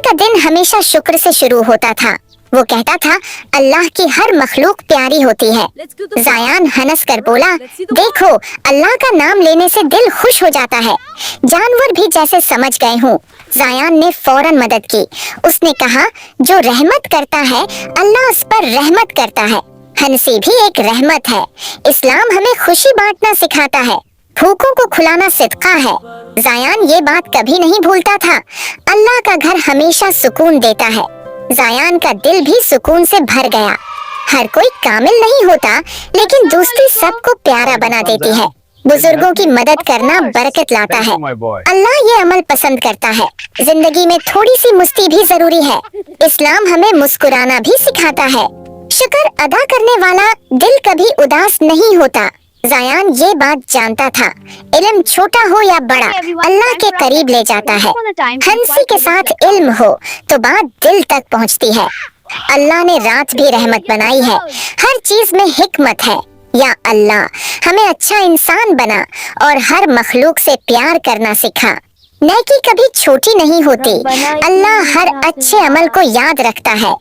का दिन हमेशा शुक्र से शुरू होता था। वो कहता था अल्लाह की हर मखलूक प्यारी होती है। जायान हंस कर बोला, देखो अल्लाह का नाम लेने से दिल खुश हो जाता है। जानवर भी जैसे समझ गए हूँ। जायान ने फौरन मदद की। उसने कहा, जो रहमत करता है अल्लाह उस पर रहमत करता है। हंसी भी एक रहमत है। इस्लाम हमें खुशी बांटना सिखाता है। भूखों को खिलाना सदका है। जायान ये बात कभी नहीं भूलता था। अल्लाह का घर हमेशा सुकून देता है। जायान का दिल भी सुकून से भर गया। हर कोई कामिल नहीं होता, लेकिन दोस्ती सबको प्यारा बना देती है। बुजुर्गों की मदद करना बरकत लाता है। अल्लाह ये अमल पसंद करता है। जिंदगी में थोड़ी सी मस्ती भी जरूरी है। इस्लाम हमें मुस्कुराना भी सिखाता है। शुक्र अदा करने वाला दिल कभी उदास नहीं होता। जायान ये बात जानता था, इल्म छोटा हो या बड़ा अल्लाह के करीब ले जाता है। हंसी के साथ इल्म हो तो बात दिल तक पहुंचती है। अल्लाह ने रात भी रहमत बनाई है। हर चीज में हिकमत है। या अल्लाह हमें अच्छा इंसान बना और हर मखलूक से प्यार करना सिखा। नेकी कभी छोटी नहीं होती। अल्लाह हर अच्छे अमल को याद रखता है।